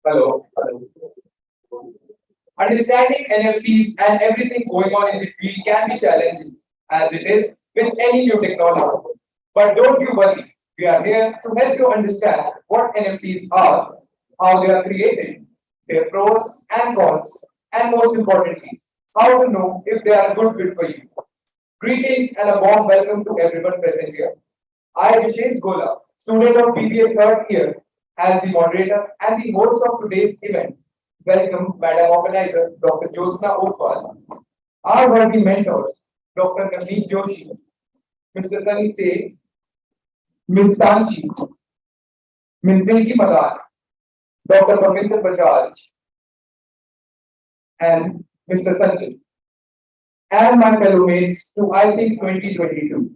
Hello. Hello. Understanding NFTs and everything going on in the field can be challenging, as it is with any new technology. But don't you worry, we are here to help you understand what NFTs are, how they are created, their pros and cons, and most importantly, how to know if they are a good fit for you. Greetings and a warm welcome to everyone present here. I, Vishesh Gola, student of BBA third year, as the moderator and the host of today's event. Welcome, Madam Organizer, Dr. Jyotsna Otwal, our worthy mentors, Dr. Navneet Joshi, Mr. Sunny Seth, Ms. Tanshi, Ms. Silki Madan, Dr. Pavinder Bajaj, and Mr. Sanjay, and my fellow mates to I Think 2022.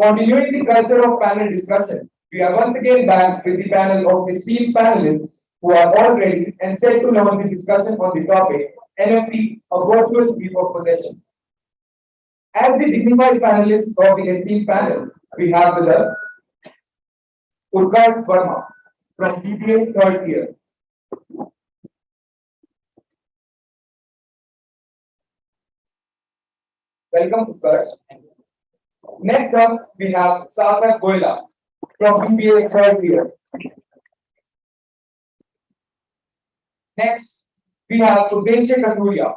Continuing the culture of panel discussion, we are once again back with the panel of esteemed panelists who are all ready and set to launch the discussion on the topic NFT, a virtual heap of possession. As the dignified panelists of the esteemed panel, we have with us Utkarsh Verma from BBA third year. Welcome, Utkarsh. Next up, we have Sarthak Goyla from BBA third year. Next, we have Udesha Kathuria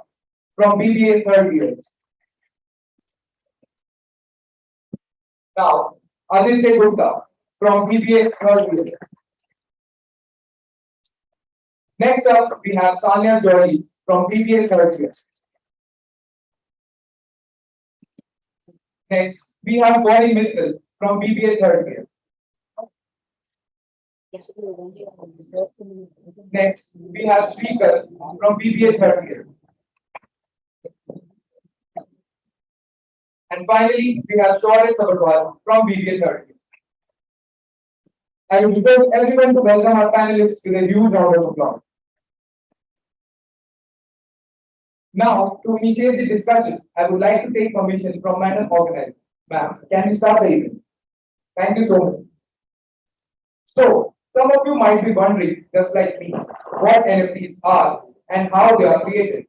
from BBA third year. Now, Aditya Gupta from BBA third year. Next up, we have Sanya Joy from BBA third year. Next, we have Gauri Mittal from BBA third year. Next, we have Srikar from BBA third year. And finally, we have Shaurya Sabharwal from BBA third year. I would request everyone to welcome our panelists with a huge round of applause. Now, to initiate the discussion, I would like to take permission from Madam Organizer. Ma'am, can you start the event? Thank you so much. So, some of you might be wondering, just like me, what NFTs are and how they are created.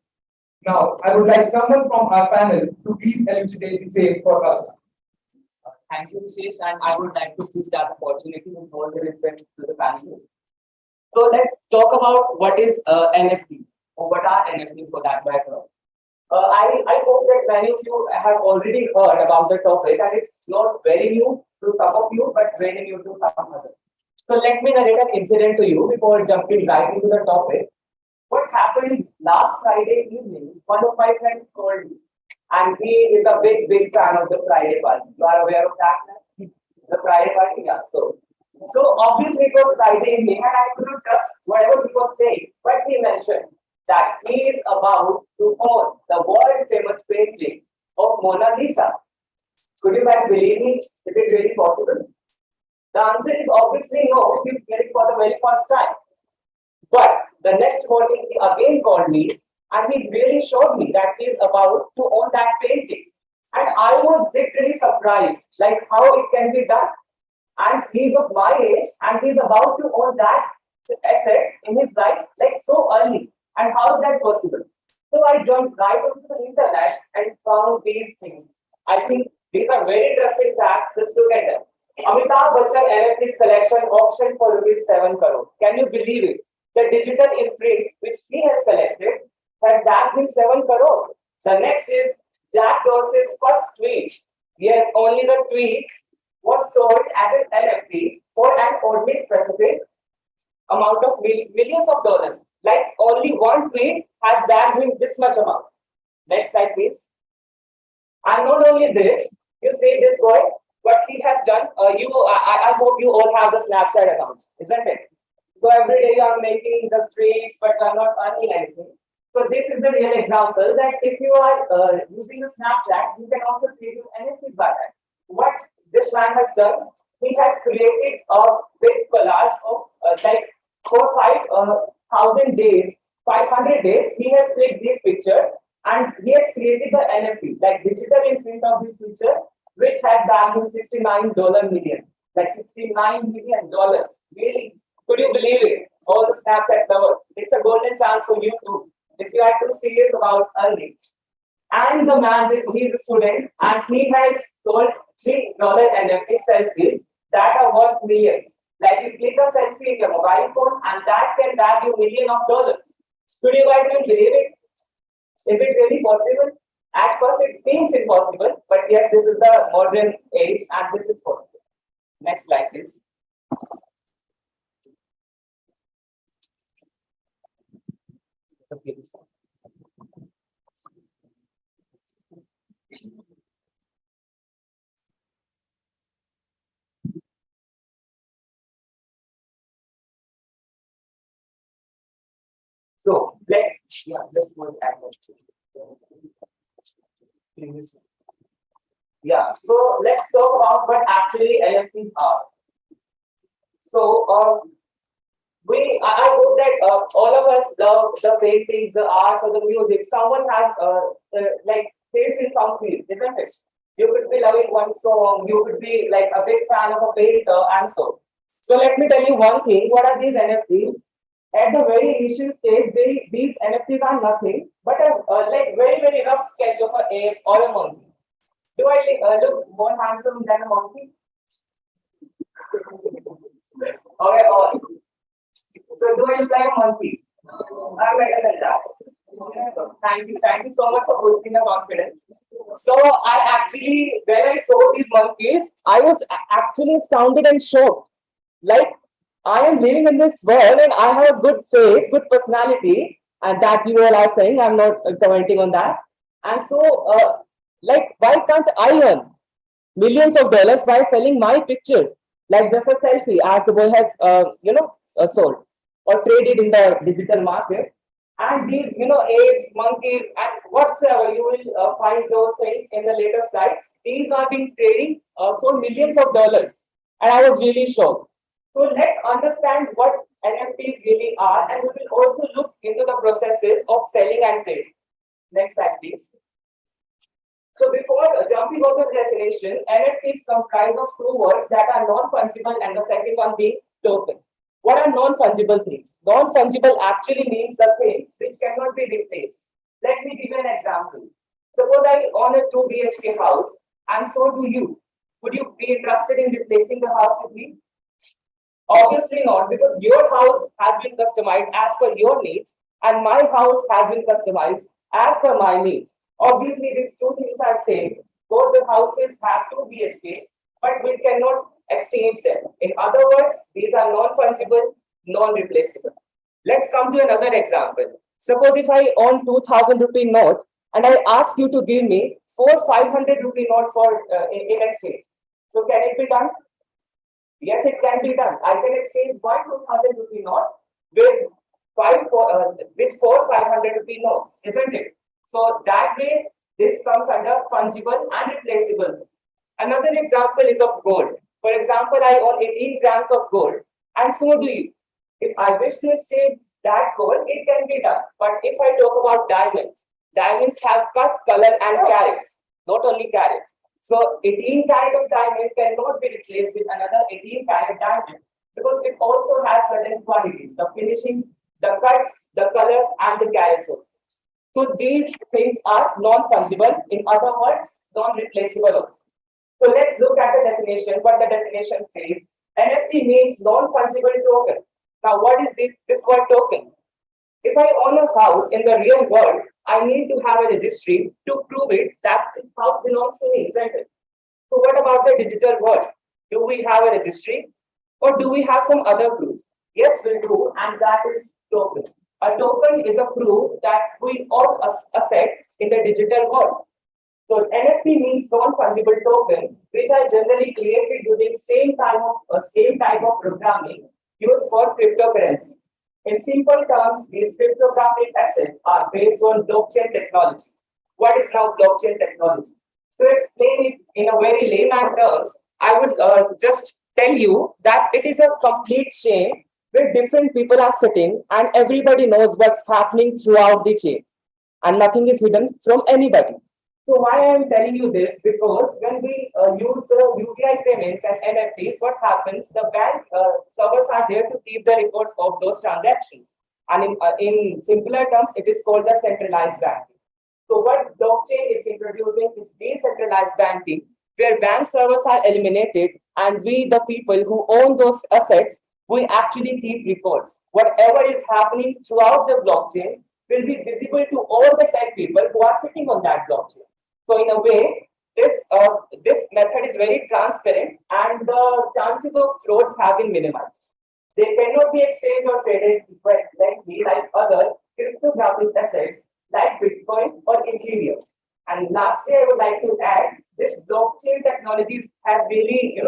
Now, I would like someone from our panel to please elucidate the same for us. Thank you, Vishesh, and I would like to seize that opportunity to hold the respect to the panel. So let's talk about what is NFT or what are NFTs for that matter. I hope that many of you have already heard about the topic and it's not very new to some of you, but very new to some others. So let me narrate an incident to you before jumping right into the topic. What happened last Friday evening, one of my friends called me and he is a big fan of the Friday party. You are aware of that? The Friday party, yeah. So obviously it was Friday evening and I couldn't trust whatever he was saying, but he mentioned that he is about to own the world famous painting of Mona Lisa. Could you guys believe me? Is it really possible? The answer is obviously no, he's getting for the very first time. But the next morning he again called me and he really showed me that he is about to own that painting. And I was literally surprised, like how it can be done. And he's of my age and he's about to own that asset in his life like so early. And how is that possible? So I jumped right onto the internet and found these things. I think these are very interesting facts. Let's look at them. Amitabh Bachchan NFTs collection auctioned for ₹7 crore. Can you believe it? The digital imprint which he has selected has backed him 7 crore. The next is Jack Dorsey's first tweet. Yes, only the tweet was sold as an NFT for an oddly specific amount of millions of dollars. Like only one tweet has backed him this much amount. Next slide, please. And not only this, you see this boy, what he has done. I hope you all have the Snapchat account, isn't it? So every day you are making the streaks, but you are not earning anything. So this is the real example that if you are using the Snapchat, you can also create anything by that. What this man has done, he has created a big collage of like For 5,000 days, 500 days, he has clicked this picture and he has created the NFT, like digital imprint of this picture, which has value $69 million, like $69 million. Really? Could you believe it? All the Snapchat lovers. It's a golden chance for you too. If you are too serious about earning. And the man, he's a student, and he has sold $3 NFT selfies that are worth millions. Like you click a selfie in your mobile phone, and that can value millions of dollars. Could you guys even believe it? Is it really possible? At first, it seems impossible, but yes, this is the modern age, and this is possible. Next slide, please. Okay. So let's just go ahead. Yeah, so let's talk about what actually NFTs are. So I hope that all of us love the paintings, the art, or the music. Someone has like taste in some field, isn't it? You could be loving one song, you could be like a big fan of a painter, and so. So let me tell you one thing. What are these NFTs? At the very initial stage, these NFTs are nothing but a like very rough sketch of an ape or a monkey. Do I look more handsome than a monkey? Or so do I look like a monkey? I'm better than that. Thank you so much for boosting the confidence. So I actually, when I saw these monkeys, I was actually astounded and shocked. Like I am living in this world and I have a good face, good personality, and that you all are saying. I'm not commenting on that. And so, like, why can't I earn millions of dollars by selling my pictures, like just a selfie, as the boy has, sold or traded in the digital market? And these, apes, monkeys, and whatsoever you will find those things in the later slides. These are being trading for millions of dollars, and I was really shocked. So let's understand what NFTs really are, and we will also look into the processes of selling and trading. Next slide, please. So before jumping on the definition, NFTs comprise of two words that are non-fungible, and the second one being token. What are non-fungible things? Non-fungible actually means the things which cannot be replaced. Let me give you an example. Suppose I own a 2 BHK house, and so do you. Would you be interested in replacing the house with me? Obviously not, because your house has been customized as per your needs, and my house has been customized as per my needs. Obviously, these two things are same. Both the houses have 2 BHK, but we cannot exchange them. In other words, these are non-fungible, non-replaceable. Let's come to another example. Suppose if I own 2,000 rupee note and I ask you to give me 500 rupee note for in exchange. So can it be done? Yes, it can be done. I can exchange one 2,000 rupee note with four 500 rupee notes, isn't it? So that way, this comes under fungible and replaceable. Another example is of gold. For example, I own 18 grams of gold, and so do you. If I wish to exchange that gold, it can be done. But if I talk about diamonds, diamonds have cut, color, and carats, not only carats. So 18 carat of diamond cannot be replaced with another 18 carat diamond because it also has certain qualities, the finishing, the cuts, the color, and the carats. So these things are non-fungible, in other words, non-replaceable. So let's look at the definition, what the definition says. NFT means non-fungible token. Now what is this word token? If I own a house in the real world, I need to have a registry to prove it that the house belongs to me, isn't it? So what about the digital world? Do we have a registry or do we have some other proof? Yes, we do, and that is token. A token is a proof that we own a asset in the digital world. So NFT means non-fungible tokens, which are generally created using same type of programming used for cryptocurrency. In simple terms, these cryptographic assets are based on blockchain technology. What is now blockchain technology? To explain it in a very layman terms, I would just tell you that it is a complete chain where different people are sitting and everybody knows what's happening throughout the chain and nothing is hidden from anybody. So why I am telling you this? Because when we use the UPI payments and NFTs, what happens? The bank servers are there to keep the record of those transactions. And in simpler terms, it is called the centralized banking. So what blockchain is introducing is decentralized banking, where bank servers are eliminated and we, the people who own those assets, we actually keep records. Whatever is happening throughout the blockchain will be visible to all the 10 people who are sitting on that blockchain. So in a way, this method is very transparent and the chances of frauds have been minimized. They cannot be exchanged or traded equivalently like other cryptographic assets like Bitcoin or Ethereum. And lastly, I would like to add, this blockchain technologies has really,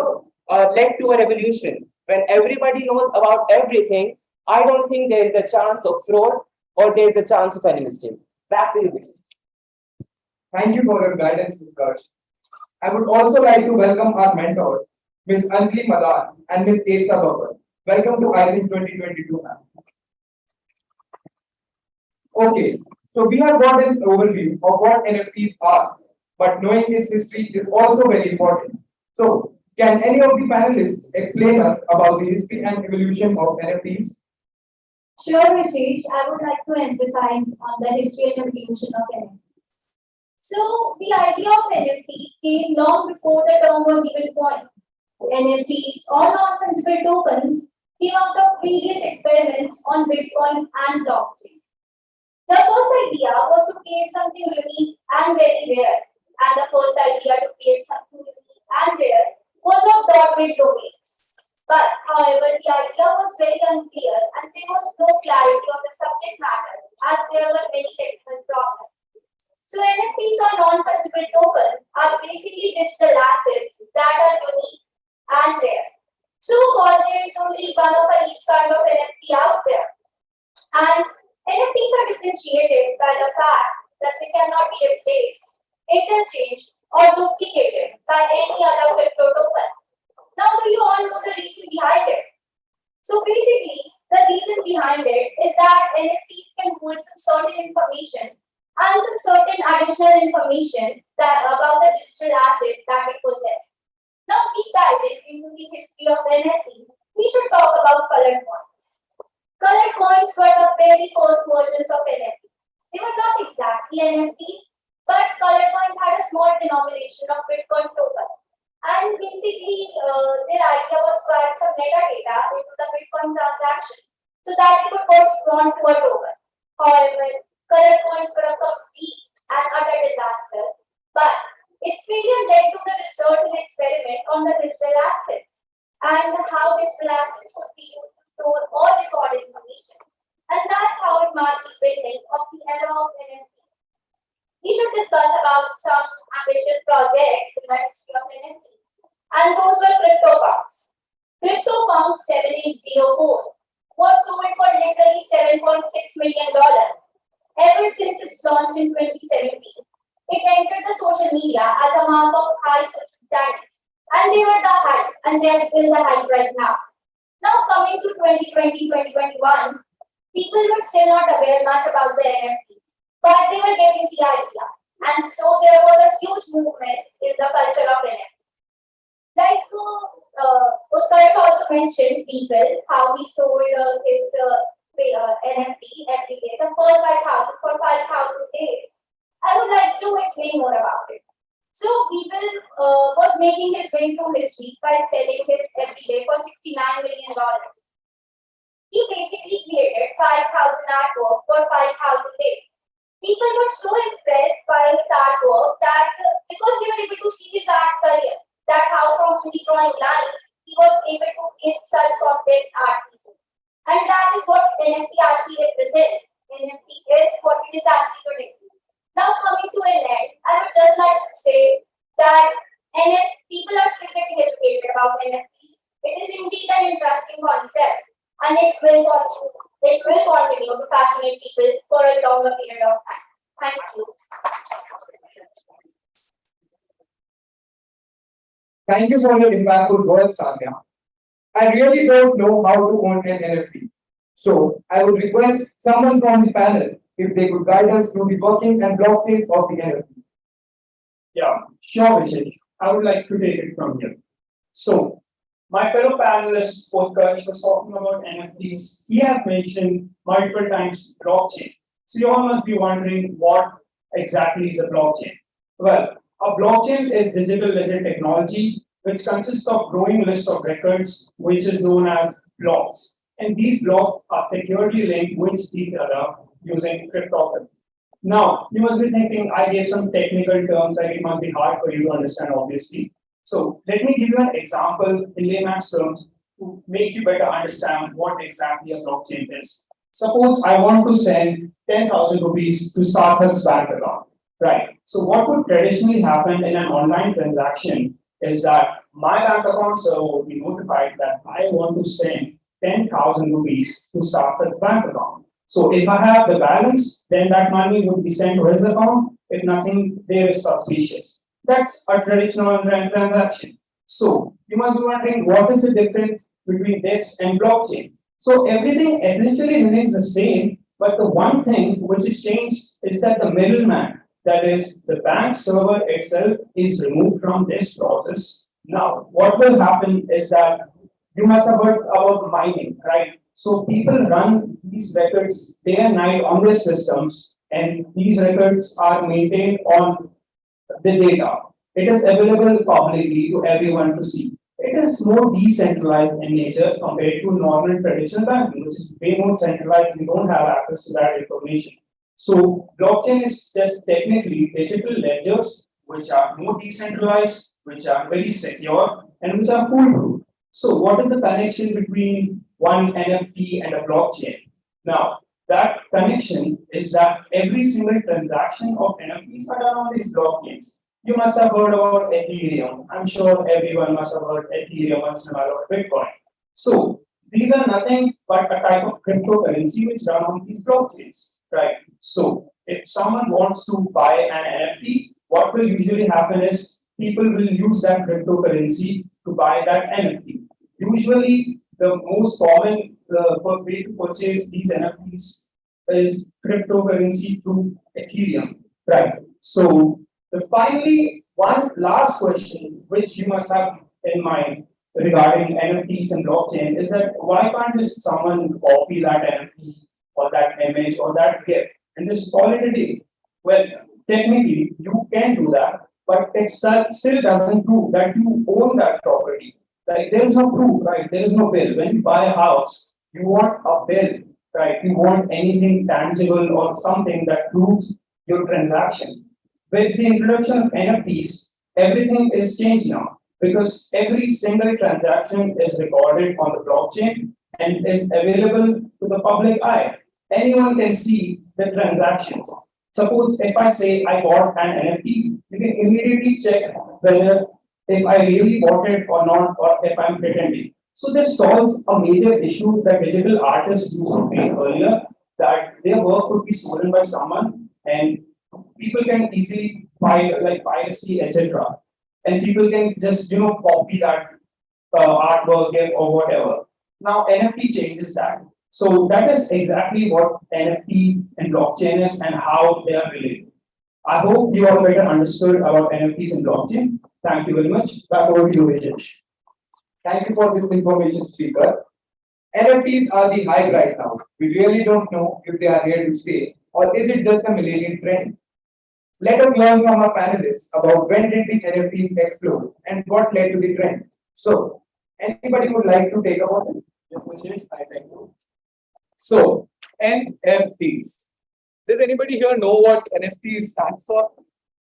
led to a revolution. When everybody knows about everything, I don't think there is a chance of fraud or there is a chance of any mistake. Back to you, Vishnu. Thank you for your guidance, Utkarsh. I would also like to welcome our mentor, Ms. Anjali Madan and Ms. Ekta Babur. Welcome to ISIN 2022, ma'am. Okay, so we have got an overview of what NFTs are, but knowing its history is also very important. So, can any of the panelists explain us about the history and evolution of NFTs? Sure, Vishesh. I would like to emphasize on the history and evolution of NFTs. So, the idea of NFT came long before the term was even coined. NFTs, or non-fungible tokens, came out of various experiments on Bitcoin and blockchain. The first idea was to create something unique and very rare, and the first idea to create something unique and rare was of dot-based domains. But, however, the idea was very unclear and there was no clarity on the subject matter as there were many technical problems. So NFTs or non-fungible tokens are basically digital assets that are unique and rare. So far there is only one of each kind of NFT out there. And NFTs are differentiated by the fact that they cannot be replaced, interchanged, or duplicated by any other crypto token. Now, do you all know the reason behind it? So basically, the reason behind it is that NFTs can hold some certain information and some certain additional information that about the digital asset that it possesses. Now, deep diving into the history of NFT, we should talk about colored coins. Colored coins were the very first versions of NFT. They were not exactly NFTs, but colored coins had a small denomination of Bitcoin token. And basically, their idea was to add some metadata into the Bitcoin transaction so that it could correspond to a token. However, colored coins were a complete and utter disaster, but its failure led to the research and experiment on the digital assets and how digital assets could be used to store or record information. And that's how it marked the beginning of the era of NFT. We should discuss about some ambitious projects in the history of NFT. And those were CryptoPunks. CryptoPunks 7804 was sold for literally $7.6 million ever since its launch in 2017. It entered the social media as a mark of high social status. And they were the hype, and they are still the hype right now. Now coming to 2020-2021, people were still not aware much about the NFTs, but they were getting the idea. And so there was a huge movement in the culture of NFTs. Like Utkarsh also mentioned people, how he sold his NFT every day, the first 5,000 for 5,000 days. I would like to explain more about it. So people was making his way through history by selling his every day for $69 million. He basically created 5,000 artwork for 5,000 days. People were so impressed by his artwork that because they were able to see his art career, that how from only drawing lines, he was able to create such complex art pieces. And that is what NFT actually represents. NFT is what it is actually today. Now coming to an end, I would just like to say that people are still getting educated about NFTs. It is indeed an interesting concept and it will continue to fascinate people for a longer period of time. Thank you. Thank you for your impactful words, Sandhya. I really don't know how to own an NFT. So I would request someone from the panel if they could guide us through the working and blockchain of the NFT. Yeah, sure, Vijay. I would like to take it from here. So, my fellow panelist, Utkarsh, was talking about NFTs. He has mentioned multiple times blockchain. So, you all must be wondering what exactly is a blockchain. Well, a blockchain is digital ledger technology which consists of growing list of records, which is known as blocks. And these blocks are securely linked with each other using cryptography. Now, you must be thinking, I gave some technical terms, like it must be hard for you to understand, obviously. So, let me give you an example in layman's terms to make you better understand what exactly a blockchain is. Suppose I want to send 10,000 rupees to Sarthak's bank account, right? So, what would traditionally happen in an online transaction is that my bank account server would be notified that I want to send 10,000 rupees to Sarthak's bank account. So if I have the balance, then that money would be sent to his account. If nothing there is suspicious. That's a traditional transaction. So you must be wondering what is the difference between this and blockchain. So everything essentially remains the same, but the one thing which is changed is that the middleman, that is the bank server itself, is removed from this process. Now, what will happen is that you must have heard about mining, right? So people run these records day and night on their systems, and these records are maintained on the data. It is available publicly to everyone to see. It is more decentralized in nature compared to normal traditional banking, which is way more centralized. We don't have access to that information. So blockchain is just technically digital ledgers which are more decentralized, which are very secure, and which are foolproof. So what is the connection between one NFT and a blockchain? Now, that connection is that every single transaction of NFTs are done on these blockchains. You must have heard about Ethereum. I'm sure everyone must have heard Ethereum once in a while, or Bitcoin. So these are nothing but a type of cryptocurrency which run on these blockchains, right? So if someone wants to buy an NFT, what will usually happen is people will use that cryptocurrency to buy that NFT. Usually, the most common way to purchase these NFTs is cryptocurrency through Ethereum, right? So, finally, one last question which you must have in mind regarding NFTs and blockchain is that why can't just someone copy that NFT or that image or that GIF and just call it a day? Well, technically, you can do that, but it still doesn't prove that you own that property. Like there is no proof, right? There is no bill. When you buy a house, you want a bill, right? You want anything tangible or something that proves your transaction. With the introduction of NFTs, everything is changed now because every single transaction is recorded on the blockchain and is available to the public eye. Anyone can see the transactions. Suppose if I say I bought an NFT, you can immediately check whether if I really bought it or not, or if I'm pretending. So this solves a major issue that digital artists used to face earlier, that their work could be stolen by someone and people can easily find like piracy, etc. And people can just copy that artwork or whatever. Now NFT changes that. So that is exactly what NFT and blockchain is and how they are related. I hope you all better understood about NFTs and blockchain. Thank you very much. Back over to you, Vijesh. Thank you for this information, speaker. NFTs are the hype right now. We really don't know if they are here to stay or is it just a millennial trend. Let us learn from our panelists about when did the NFTs explode and what led to the trend. So, anybody would like to take about it? Yes, Ashish, I thank you. So, NFTs. Does anybody here know what NFT stands for?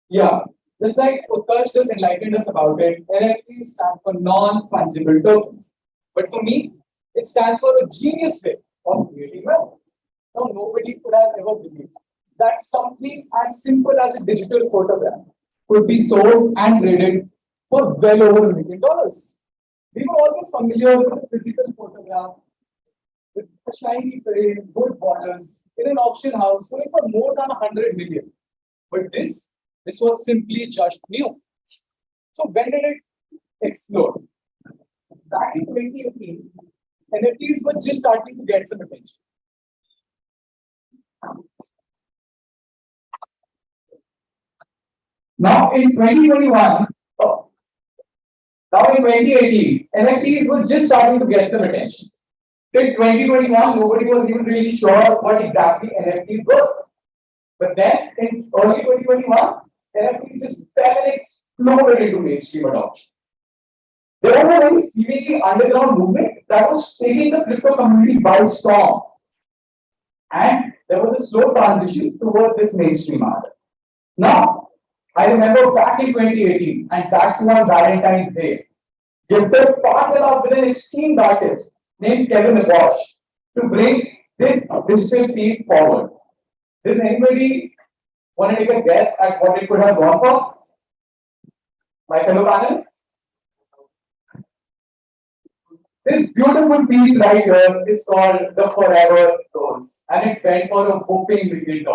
Yeah, just like Utkarsh just enlightened us about it, NFT stands for non-fungible tokens. But for me, it stands for a genius way of creating wealth. Now, nobody could have ever believed that something as simple as a digital photograph could be sold and traded for well over $1 million. We were always familiar with a physical photograph with a shiny frame, good bottles, in an auction house going for more than 100 million. But this was simply just new. So when did it explode? Back in 2018, NFTs were just starting to get some attention. Now in 2021, now in 2018, NFTs were just starting to get some attention. Till 2021, nobody was even really sure what exactly NFTs were. But then in early 2021, NFTs just fell and exploded into mainstream adoption. There was a very seemingly underground movement that was taking the crypto community by storm. And there was a slow transition towards this mainstream art. Now, I remember back in 2018 and back to on Valentine's Day, Gifted partnered up with an esteemed artist named Kevin Abosh to bring this digital piece forward. Does anybody want to take a guess at what it could have gone for? My fellow panelists? This beautiful piece right here is called the Forever Rose, and it went for a whopping $1 million.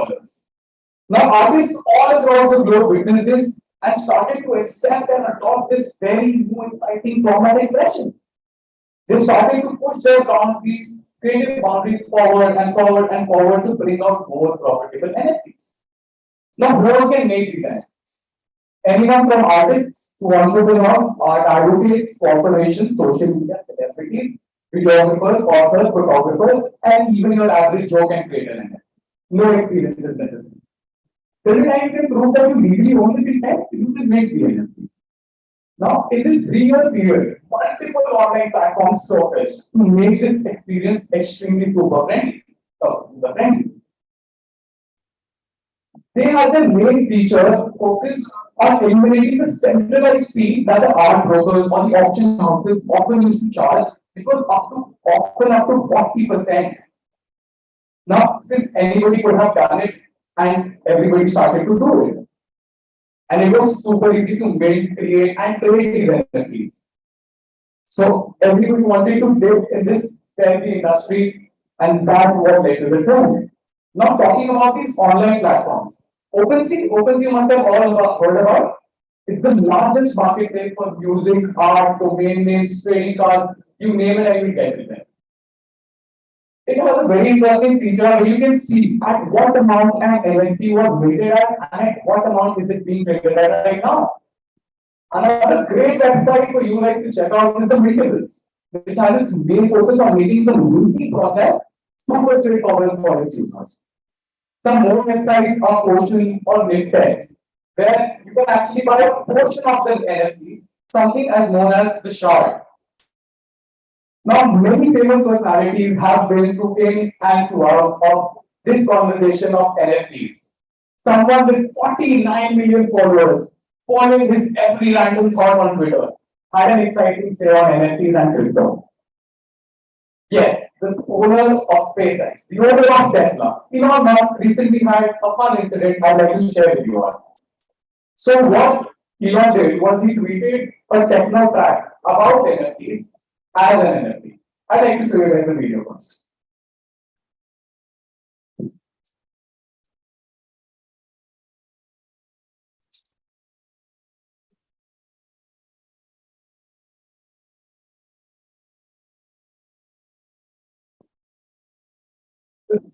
Now, artists all across the globe witnessed this and started to accept and adopt this very new exciting format expression. They started to push their boundaries, creative boundaries forward and forward and forward to bring out more profitable NFTs. Now, who can make these NFTs? Anyone from artists to entrepreneurs, art advocates, corporations, social media celebrities, videographers, authors, photographers, and even your average Joe can create an NFT. No experience is necessary. Till the time you can prove that you legally own this intent, you can make the NFT. Now, in this 3-year period, multiple online platforms surfaced to make this experience extremely super friendly. They have the main feature focused on eliminating the centralized fee that the art brokers or the auction houses often used to charge. It was often up to 40%. Now, since anybody could have done it and everybody started to do it. And it was super easy to build, create, and trade these NFTs. So everybody wanted to live in this therapy industry, and that's what led to the trend. Now talking about these online platforms. OpenSea must have all heard about. It's the largest marketplace for music, art, domain names, trading cards, you name it, I will get it there. It has a very interesting feature where you can see at what amount an NFT was rated at and at what amount is it being rated at right now. Another great website for you guys to check out is the Metables, which has its main focus on making the minting process super straightforward for its users. Some more websites are Ocean or Niftex, where you can actually buy a portion of the NFT, something as known as the shard. Now, many famous personalities have been through in and throughout of this conversation of NFTs. Someone with 49 million followers, following his every random thought on Twitter, had an exciting say on NFTs and crypto. Yes, the owner of SpaceX, the owner of Tesla, Elon Musk recently had a fun incident I'd like to share with you all. So what Elon did was he tweeted a techno track about NFTs as an NFT. I'd like to show you guys the video first.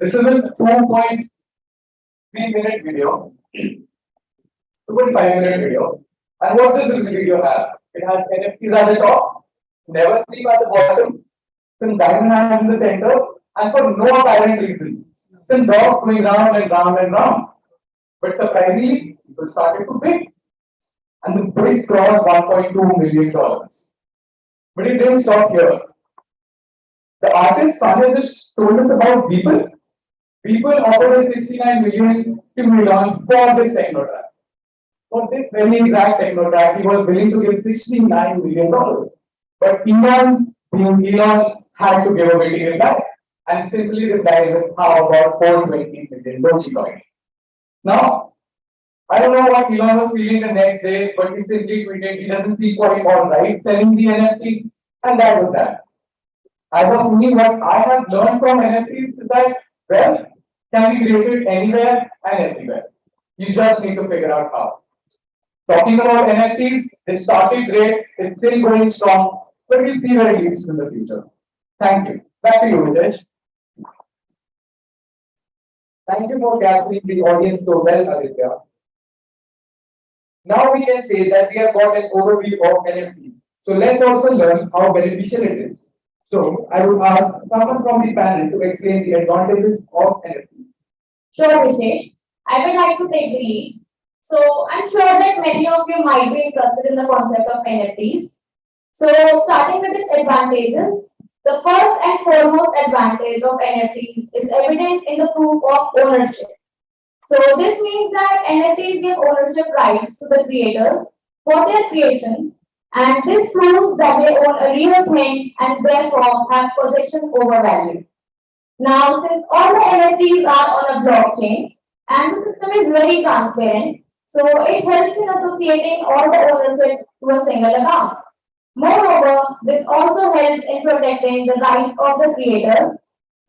This is a 2.3-minute video, 2.5-minute video. And what does this video have? It has NFTs at the top, never sleep at the bottom, some diamond hands in the center, and for no apparent reason, some dogs going round and round and round. But surprisingly, people started to bid, and the bid crossed $1.2 million. But it didn't stop here. The artist Sanya just told us about people. People offered us 69 million to Elon for this techno track. For this very exact techno track, he was willing to give $69 million. But Elon, being Elon, had to give a material back and simply replied with how about 420 million Dogecoin. Now, I don't know what Elon was feeling the next day, but he simply tweeted he doesn't see quite all right selling the NFT, and that was that. As of me, what I have learned from NFTs is that wealth can be created anywhere and everywhere. You just need to figure out how. Talking about NFTs, they started great, it's still going strong. but we'll see where it leads to in the future. Thank you. Back to you, Hitesh. Thank you for capturing the audience so well, Aditya. Now we can say that we have got an overview of NFT. So let's also learn how beneficial it is. So I would ask someone from the panel to explain the advantages of NFT. Sure, Vishesh. I would like to take the lead. So I'm sure that many of you might be interested in the concept of NFTs. So starting with its advantages, the first and foremost advantage of NFTs is evident in the proof of ownership. So this means that NFTs give ownership rights to the creators for their creation, and this proves that they own a real thing and therefore have possession over value. Now, since all the NFTs are on a blockchain and the system is very transparent, so it helps in associating all the ownership to a single account. Moreover, this also helps in protecting the rights of the creators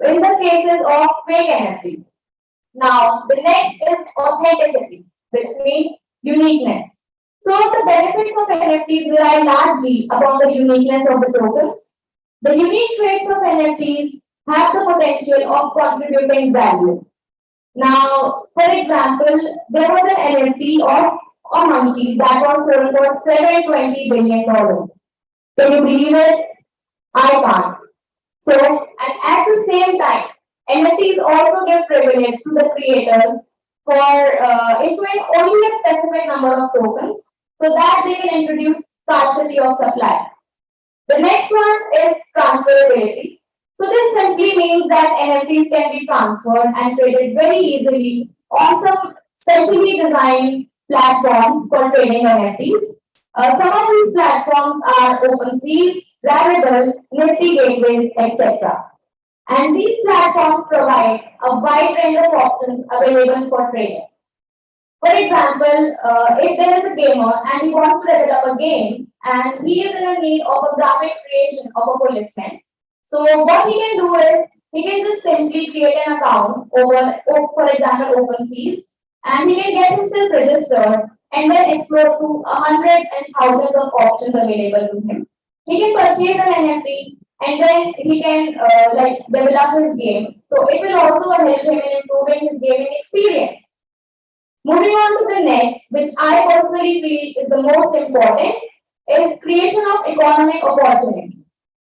in the cases of fake NFTs. Now, the next is authenticity, which means uniqueness. So, the benefits of NFTs rely largely upon the uniqueness of the tokens. The unique traits of NFTs have the potential of contributing value. Now, for example, there was an NFT of a monkey that was sold for $720 billion. Can you believe it? I can't. So, and at the same time, NFTs also give privilege to the creators for issuing only a specific number of tokens so that they can introduce scarcity of supply. The next one is transferability. So this simply means that NFTs can be transferred and traded very easily on some specially designed platforms for trading NFTs. Some of these platforms are OpenSea, Rarible, Nifty Gateways, etc. And these platforms provide a wide range of options available for trading. For example, if there is a gamer and he wants to develop a game and he is in a need of a graphic creation of a policeman, so what he can do is he can just simply create an account over, for example, OpenSeas, and he can get himself registered and then explore to hundreds and thousands of options available to him. He can purchase an NFT and then he can like develop his game. So it will also help him in improving his gaming experience. Moving on to the next, which I personally feel is the most important, is creation of economic opportunity.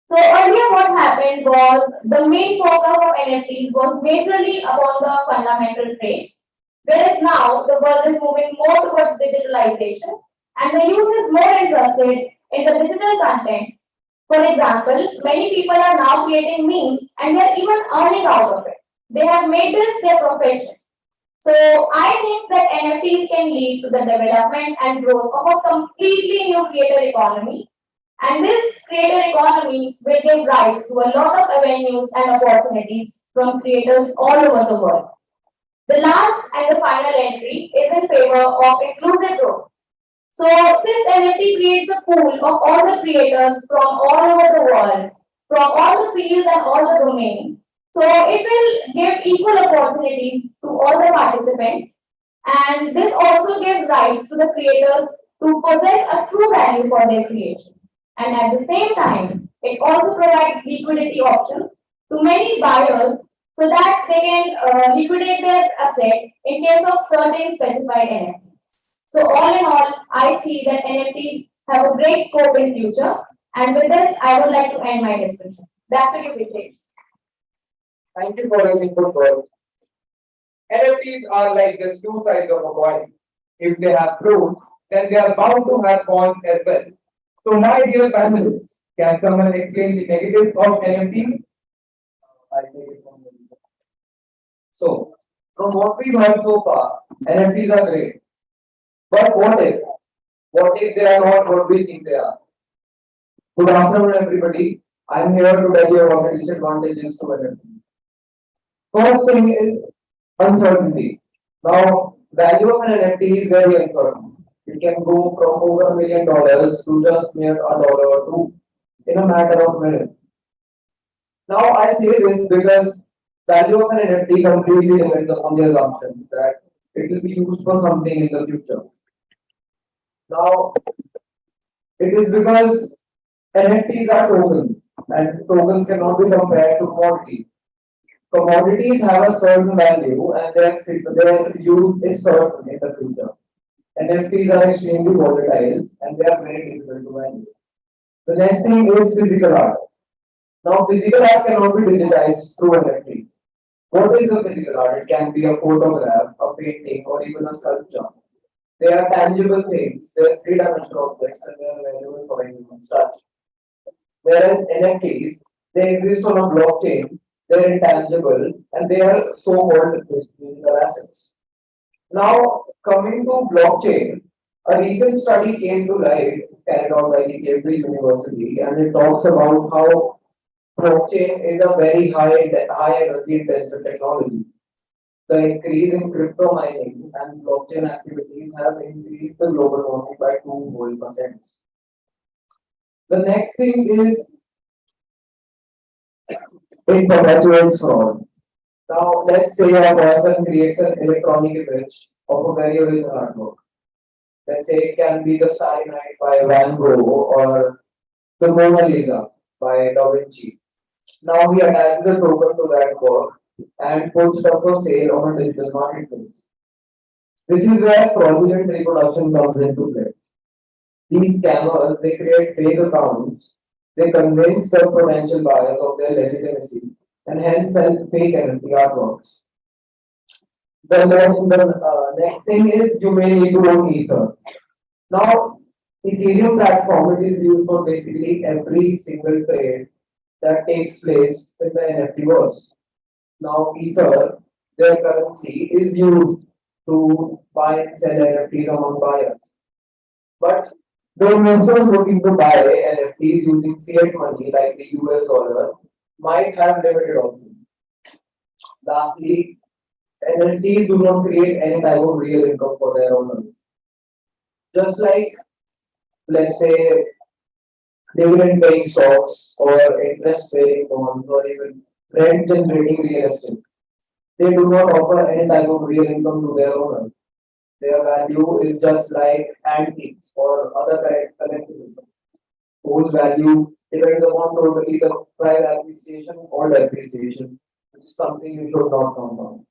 So earlier what happened was the main focus of NFTs was majorly upon the fundamental traits, whereas now the world is moving more towards digitalization and the youth is more interested in the digital content. For example, many people are now creating memes and they're even earning out of it. They have made this their profession. So I think that NFTs can lead to the development and growth of a completely new creator economy. And this creator economy will give rise to a lot of avenues and opportunities from creators all over the world. The last and the final entry is in favor of inclusive growth. So since NFT creates a pool of all the creators from all over the world, from all the fields and all the domains, so it will give equal opportunities to all the participants, and this also gives rights to the creators to possess a true value for their creation. And at the same time, it also provides liquidity options to many buyers so that they can liquidate their asset in case of certain specified NFTs. So all in all, I see that NFTs have a great scope in future. And with this, I would like to end my discussion. Back to you, Vijay. Thank you for your input, words. NFTs are like the two sides of a coin. If they have pros, then they are bound to have cons as well. So, my dear panelists, can someone explain the negatives of NFTs? I take it from the So, from what we've heard so far, NFTs are great. But what if? What if they are not what we think they are? Good afternoon, everybody. I'm here to tell you about the disadvantages to NFTs. First thing is uncertainty. Now, value of an NFT is very uncertain. It can go from over $1 million to just mere $1 or two in a matter of minutes. Now, I say this because value of an NFT completely depends upon the assumption that it will be used for something in the future. Now, it is because NFTs are tokens, and tokens cannot be compared to commodities. Commodities have a certain value and their use is certain in the future. NFTs are extremely volatile and they are very difficult to value. The next thing is physical art. Now, physical art cannot be digitized through NFT. What is a physical art? It can be a photograph, a painting, or even a sculpture. They are tangible things, they are three-dimensional objects, and they are valuable for anyone to touch. Whereas NFTs, they exist on a blockchain, they're intangible, and they are so-called digital assets. Now, coming to blockchain, a recent study came to light carried out by the Cambridge University, and it talks about how blockchain is a very high energy intensive technology. The increase in crypto mining and blockchain activities have increased the global warming by 2%. The next thing is it perpetuates fraud. Now, let's say a person creates an electronic image of a very original artwork. Let's say it can be the Starry Night by Van Gogh or the Mona Lisa by Da Vinci. Now he attaches the token to that work and puts it up for sale on a digital marketplace. This is where fraudulent reproduction comes into play. These scammers, they create fake accounts, they convince the potential buyers of their legitimacy and hence sell fake NFT artworks. The next thing is you may need to own Ether. Now, Ethereum platform it is used for basically every single trade that takes place in the NFT verse. Now, Ether, their currency, is used to buy and sell NFTs among buyers. But the investors looking to buy NFTs using fiat money like the US dollar might have limited options. Lastly, NFTs do not create any type of real income for their owners. Just like, let's say, dividend paying stocks or interest paying bonds or even rent generating real estate. They do not offer any type of real income to their owners. Their value is just like antiques or other collectibles whose value depends upon totally the price appreciation or depreciation, which is something you should not count on.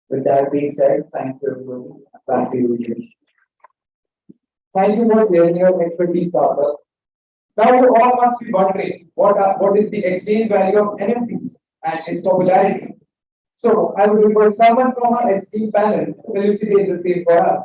With that being said, thank you everybody. Back to you, Vijesh. Thank you for sharing your expertise, Doctor. Now you all must be wondering what is the exchange value of NFTs and its popularity. So I will request someone from our esteemed panel to elucidate the same for us.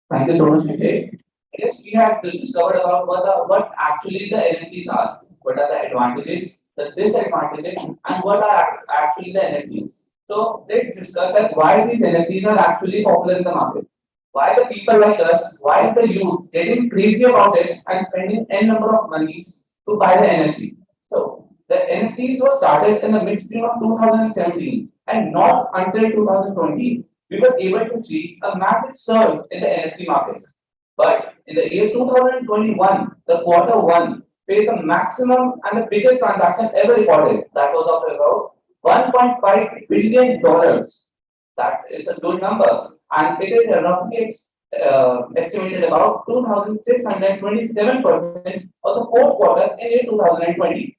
Thank you so much, Vijay. Yes, we have discovered about what actually the NFTs are, what are the advantages, the disadvantages, and what are actually the NFTs. So let's discuss that why these NFTs are actually popular in the market. Why the people like us, why the youth getting crazy about it and spending n number of monies to buy the NFT. So the NFTs were started in the midstream of 2017 and not until 2020 we were able to see a massive surge in the NFT market. But in the year 2021, the quarter one faced the maximum and the biggest transaction ever recorded. That was of about $1.5 billion. That is a good number, and it is roughly estimated about 2,627% of the fourth quarter in year 2020.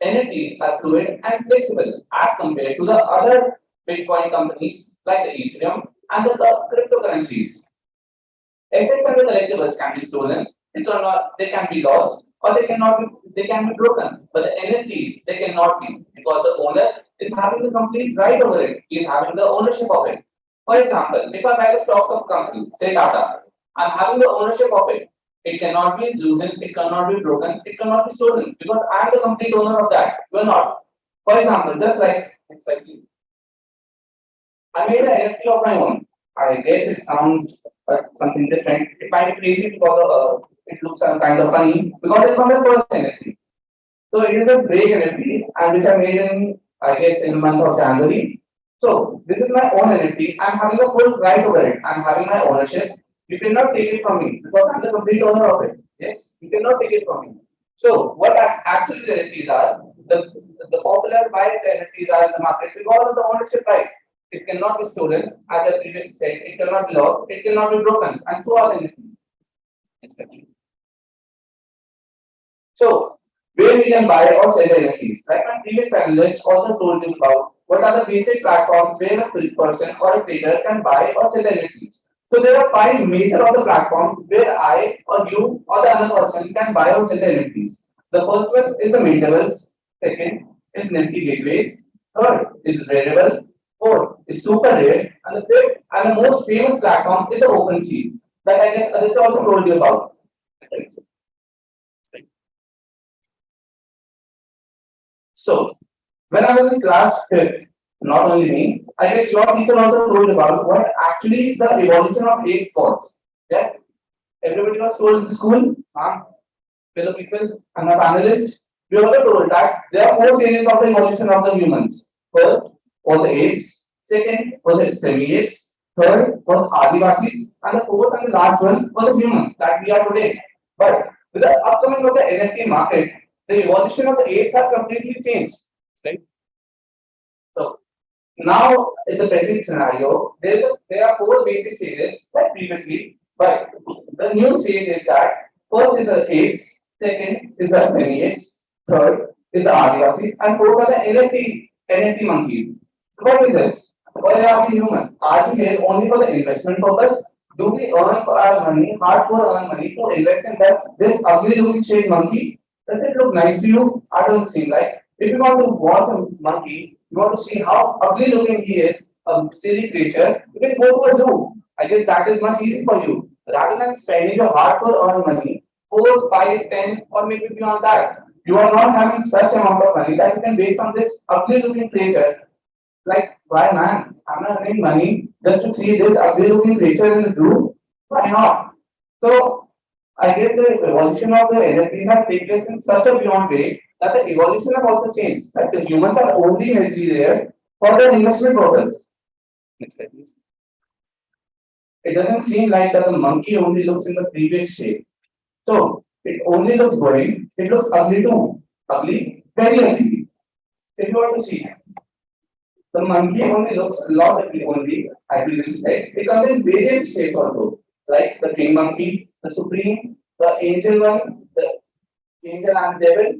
NFTs are fluid and flexible as compared to the other Bitcoin companies like the Ethereum and the cryptocurrencies. Assets and the collectibles can be stolen, they can be lost, or they can be broken. But the NFTs they cannot be because the owner is having the complete right over it. He is having the ownership of it. For example, if I buy the stock of a company, say Tata, I'm having the ownership of it. It cannot be loosened, it cannot be broken, it cannot be stolen because I am the complete owner of that. You are not. For example, just like exactly, I made an NFT of my own. I guess it sounds something different. It might be crazy because it looks kind of funny because it's not the first NFT. So it is a break NFT and which I made in I guess in the month of January. So this is my own NFT. I'm having a full right over it. I'm having my ownership. You cannot take it from me because I'm the complete owner of it. Yes, you cannot take it from me. So what actually the NFTs are, the popular buy NFTs are in the market because of the ownership right. It cannot be stolen, as I previously said, it cannot be lost, it cannot be broken, and so are the NFTs. So, where we can buy or sell NFTs. Like my previous panelists also told you about what are the basic platforms where a person or a trader can buy or sell NFTs. So there are five major of the platforms where I or you or the other person can buy or sell the NFTs. The first one is the maintables, second is Nifty gateways, third is Rarible, fourth is super rare, and the fifth and the most famous platform is the OpenSea that I guess Aditya also told you about. So, when I was in class fifth, not only me, I guess your people also told about what actually the evolution of eight was. Yeah, everybody was told in school, fellow people, and my panelists, we were told that there are four stages of the evolution of the humans. First was the apes, second was the semi-apes, third was Adivasis, and the fourth and the last one was the humans that we are today. But with the upcoming of the NFT market, the evolution of the apes has completely changed. Right? So now in the present scenario, there are four basic stages like previously, but the new stage is that first is the apes, second is the semi-apes, third is the Adivasis, and fourth are the NFT monkeys. What is this? Why are we humans? Are we here only for the investment purpose? Do we earn for our money, hardcore earn money to invest in this ugly looking shaped monkey? Does it look nice to you? I don't think like. If you want to watch a monkey, you want to see how ugly looking he is, a silly creature, you can go to a zoo. I guess that is much easier for you. Rather than spending your hardcore earned money, 4, 5, 10, or maybe beyond that. You are not having such amount of money that you can waste on this ugly looking creature. Like, why man? I'm not earning money just to see this ugly looking creature in the zoo. Why not? So I guess the evolution of the NFT has taken place in such a beyond way that the evolution has also changed. Like the humans are only really there for their investment purpose. Next slide, please. It doesn't seem like that the monkey only looks in the previous shape. So it only looks boring. It looks ugly too. Ugly, very ugly. If you want to see, the monkey only looks a lot ugly only. I will say it comes in various shapes also, like the king monkey, the supreme, the angel one, the angel and devil,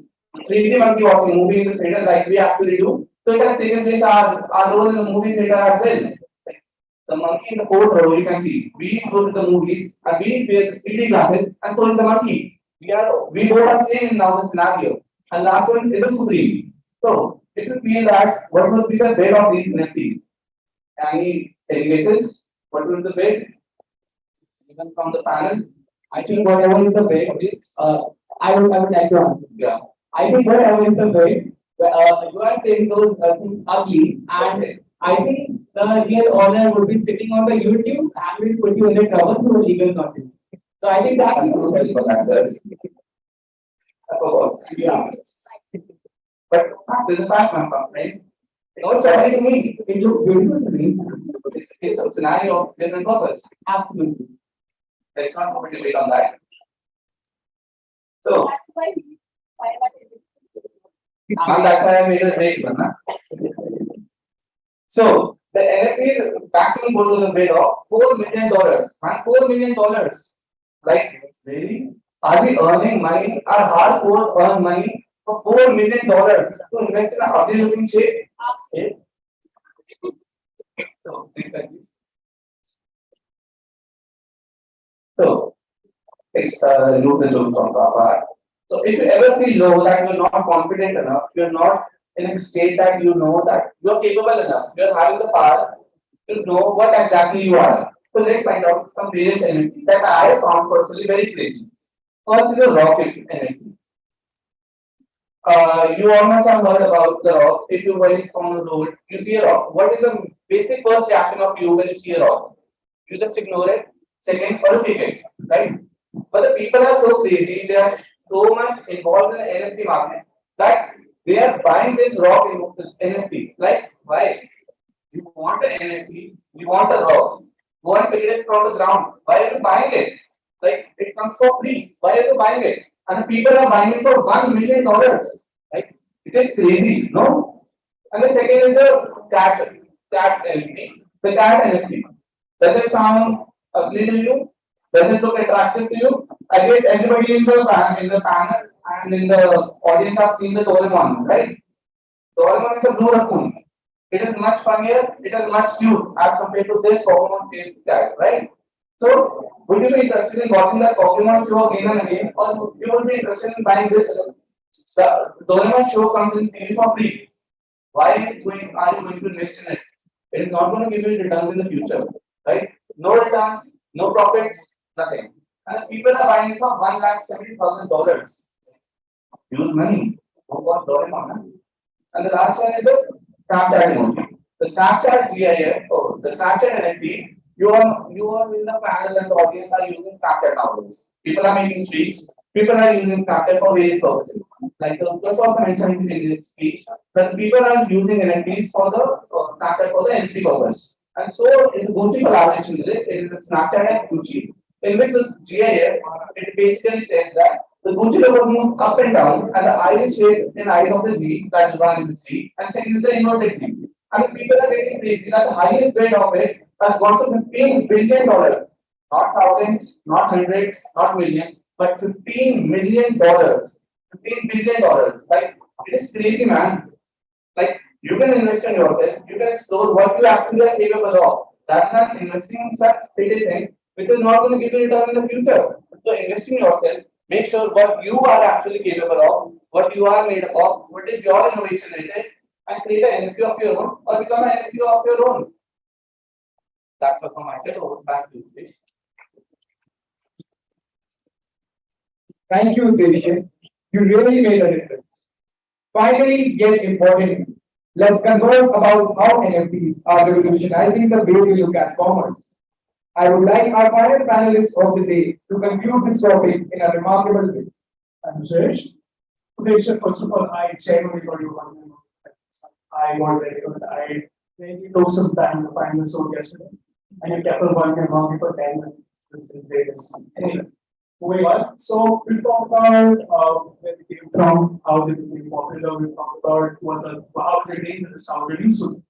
3D monkey watching movie in the theater like we actually do. So it has taken place our role in the movie theater as well. The monkey in the fourth row, you can see. We go to the movies and we wear 3D glasses and so is the monkey. We both are same in now the scenario. And last one is the supreme. So if you feel that what would be the bed of these NFTs? Any guesses? What will be the bed? Even from the panel? I think whatever is the way, I would like to answer. Yeah. I think whatever is the way, you are saying those things ugly, and I think the real owner would be sitting on the YouTube and will put you in the trouble through legal notice. So I think that I don't know for that, sir. I forgot. yeah. But there's a fact, my friend, right? No, it's already to me. It looks beautiful to me. It's a scenario of different purpose. Absolutely. Let's not put a debate on that. So, and that's why I made a break, man. So, the NFT maximum goal was a bid of $4 million. Man, $4 million. Like, really? Are we earning money? Our hardcore earn money for $4 million to invest in a ugly looking shape? Yeah. So, next slide, please. So, it's remove the joke from Papa. So, if you ever feel low that you're not confident enough, you're not in a state that you know that you're capable enough, you're having the power to know what exactly you are. So, let's find out some various NFTs that I found personally very crazy. First is the rocket NFT. You all must have heard about the rock. If you were on the road, you see a rock. What is the basic first reaction of you when you see a rock? You just ignore it. Second, or you take it, right? But the people are so crazy, they are so much involved in the NFT market that they are buying this rock in NFT. Like, why? You want an NFT, you want a rock, go and pick it from the ground. Why are you buying it? Like, it comes for free. Why are you buying it? And the people are buying it for $1 million. Like, it is crazy, no? And the second is the cat NFT. The cat NFT. Does it sound ugly to you? Does it look attractive to you? I guess everybody in the panel and in the audience have seen the Doraemon, right? Doraemon is a blue raccoon. It is much funnier, it is much cute as compared to this Pokemon shaped guy, right? So, would you be interested in watching that Pokemon show again and again, or you would be interested in buying this? The Doraemon show comes in TV for free. Why are you going to invest in it? It is not going to give you returns in the future, right? No returns, no profits, nothing. And people are buying it for $1,70,000. Use money. Who got Doraemon? Huh? And the last one is the Snapchat emoji. The Snapchat GIF, or the Snapchat NFT, you are in the panel and the audience are using Snapchat nowadays. People are making streaks. People are using Snapchat for various purposes. Like the first also mentioned in this speech, that people are using NFTs for the Snapchat for the NFT purpose. And so in Gucci collaboration with it, it is Snapchat and Gucci. In which the GIF, it basically says that the Gucci logo moves up and down, and the eye is shaped in eye of the G, that is one in the G, and second is the inverted G. I mean, people are getting crazy that the highest bid of it has gone to $15 billion. Not thousands, not hundreds, not millions, but $15 million. $15 billion. Like, it is crazy, man. Like, you can invest in yourself, you can explore what you actually are capable of. That's not investing in such petty things, which is not going to give you return in the future. So, investing in yourself, make sure what you are actually capable of, what you are made of, what is your innovation rated, and create an NFT of your own or become an NFT of your own. That's all from my side. Over back to you, please. Thank you, Devishan. You really made a difference. Finally, yet important, let's converse about how NFTs are revolutionizing the way we look at commerce. I would like our final panelists of the day to conclude this topic in a remarkable way. I'm Suresh. Okay, so first of all, I genuinely got you one. I got very good. I really took some time to find this out yesterday. And you kept on working on it for 10 minutes. This is greatest. Anyway, moving on. So we talked about where it came from, how did it become popular, we talked about how it is and how it is soon.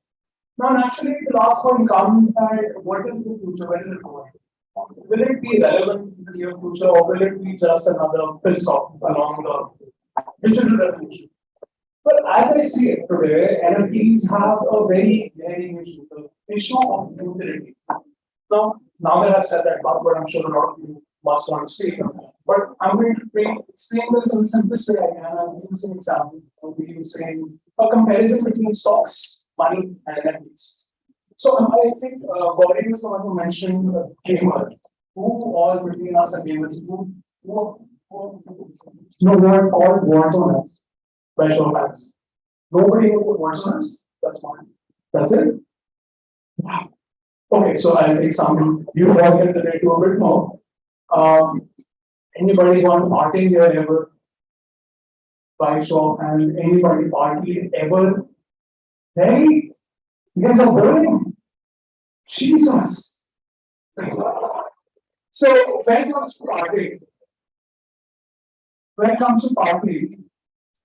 Now, naturally, the last one comes that what is the future? Where is it going? Will it be relevant in the near future, or will it be just another piss stop along the digital revolution? Well, as I see it today, NFTs have a very issue of utility. Now that I've said that buzzword, I'm sure a lot of you must want to see it. But I'm going to explain this in the simplest way I can. I'm using an example. I'll be using a comparison between stocks, money, and NFTs. So I think Gauri was the one who mentioned gamer. Who all between us and gamers who no one called words on us by show of hands. Nobody who put words on us. That's fine. That's it. Wow. Okay, so I'll take some. You all get the day to a bit more. Anybody want partying here ever? By show of hands, anybody party ever? Hey, you guys are boring. Jesus. So when it comes to partying,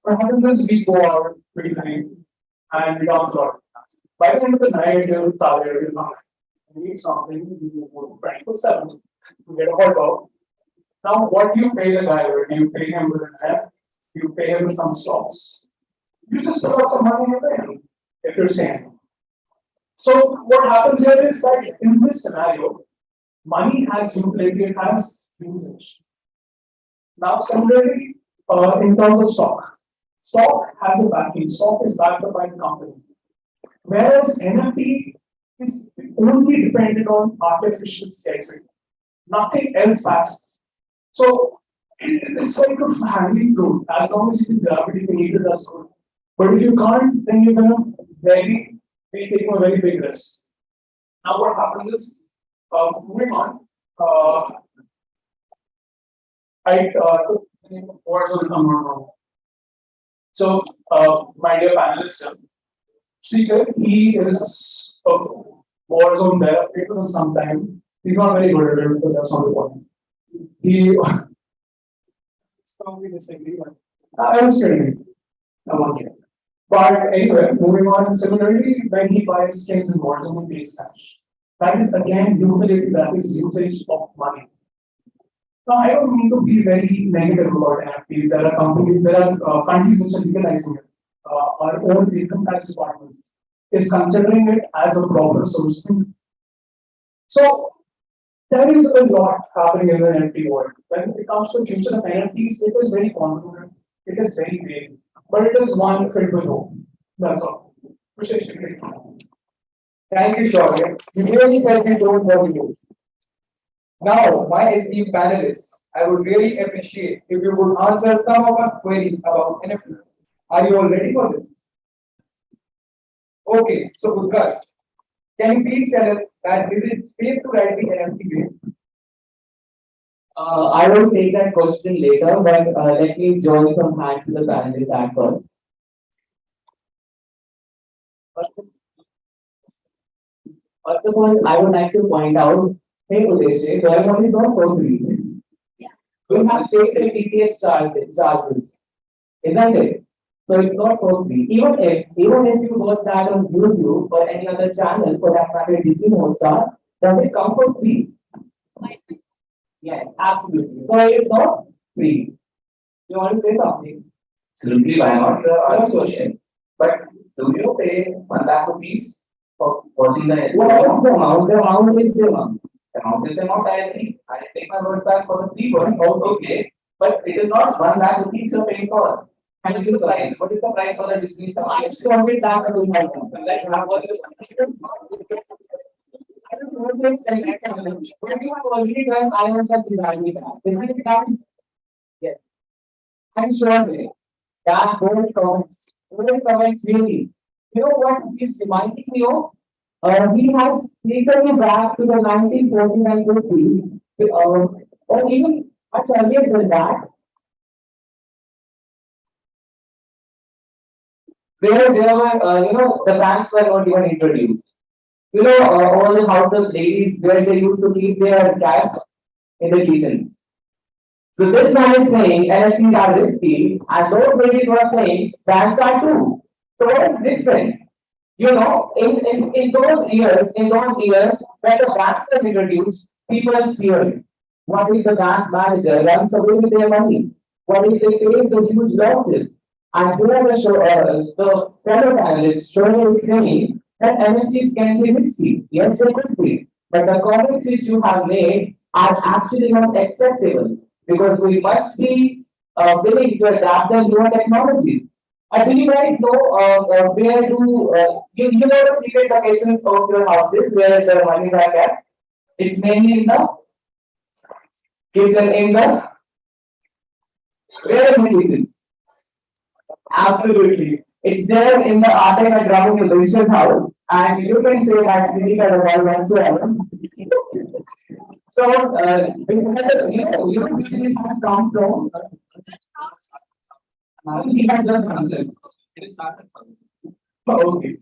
what happens is we go out pretty late and we dance a lot. By the end of the night, you're tired, you're not. You need something, you go 24/7 to get a hot dog. Now, what do you pay the guy with? Do you pay him with an app? Do you pay him with some stocks? You just put out some money in pay him, if you're saying. So, what happens here is that in this scenario, money has utility, it has usage. Now, similarly, in terms of stock has a backing, stock is backed up by the company. Whereas NFT is only dependent on artificial scarcity. Nothing else backs. So it's like a hanging fruit. As long as you can grab it, you can eat it, that's good. But if you can't, then you're gonna be taking a very big risk. Now what happens is, moving on, I took words on the So, my dear panelist, speaker, he is a Warzone developer for some time. He's not very good at it because that's not the point. He strongly disagree, but I was kidding. I was kidding. But anyway, moving on, similarly, when he buys things in Warzone, he pays cash. That is again utility, that is usage of money. Now, I don't mean to be very negative about NFTs. There are companies, there are countries which are legalizing it. Our own income tax department is considering it as a proper solution. So there is a lot happening in the NFT world. When it comes to future of NFTs, it is very confident, it is very vague, but it is one filled with hope. That's all. Vishesh, take it. Thank you, Shaurya. You really felt me told what you do. Now, my esteemed panelists, I would really appreciate if you would answer some of our queries about NFT. Are you all ready for this? Okay, so Utkarsh, can you please tell us that is it safe to write the NFT way? I will take that question later, but let me join some hands to the panelists at first. First of all, I would like to point out, hey, Udesh, Doraemon is not for free. Yeah. We have paid the TTS charges, isn't it? So it's not for free. Even if you watch that on YouTube or any other channel for that matter, Disney Hotstar, does it come for free? Yes, absolutely. So it's not free. You want to say something? Simply why not other question? But do you pay 1 lakh rupees for watching the What is the amount? The amount is the amount. amount is amount I agree. I take my word back for the free one, okay. But it is not 1 lakh rupees you're paying for. And what is the price? What is the price for the Disney? I just want it back to my account. Like, what is I don't know what to say. When you have already done, I want to evaluate that. Isn't it that? Yes. I'm sure that those comments really. You know what is reminding me of? He has taken me back to the 1949 50s, or even much earlier than that, where there were, the banks were not even introduced. All the house of ladies where they used to keep their cash in the kitchen. So this man is saying NFTs are risky, and those ladies were saying banks are too. So what is the difference? In those years, when the banks were introduced, people feared. What if the bank manager runs away with their money? What if they face the huge losses? And here the fellow panelists showing is saying that NFTs can be risky. Yes, they could be. But the comments which you have made are actually not acceptable because we must be willing to adapt the newer technologies. Do you guys know where you know the secret locations of your houses where the money are kept? It's mainly in the kitchen, in the where in the kitchen? Absolutely. It's there in the art and drama religion house, and you can say that Jimmy got a ball whatsoever. So, where this has come from? He had just answered. Okay.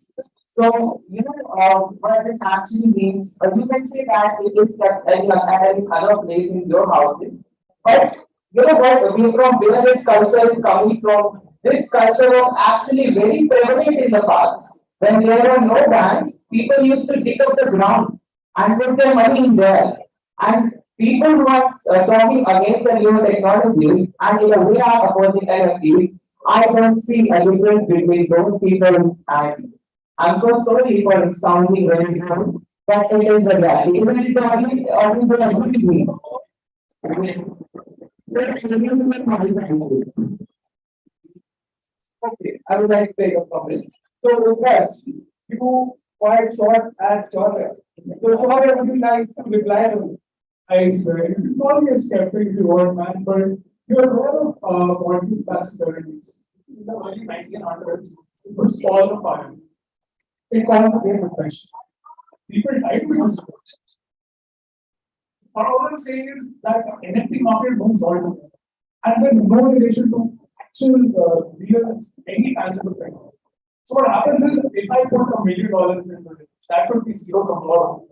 So, what this actually means, you can say that it is kept at any other place in your house. But you know what, we from where this culture is coming from, this culture was actually very prevalent in the past. When there were no banks, people used to dig up the ground and put their money in there. And people who are talking against the new technologies and in a way are opposing NFTs, I don't see a difference between those people and I'm so sorry for sounding very wrong, but it is a reality. Even if the audience will agree with me. Okay, I would like to take up from this. So, Utkarsh, you quite short and shorter. So, Shaurya, would you like to reply to this? I swear, you can call me a skeptic if you want, man, but you're aware of quantum possibilities. In the early 1900s, it was all the fire. It caused a great depression. People died because of it. But all I'm saying is that the NFT market moves all together. And there's no relation to actual real any tangible thing. So what happens is if I put $1 million into it, that would be zero tomorrow.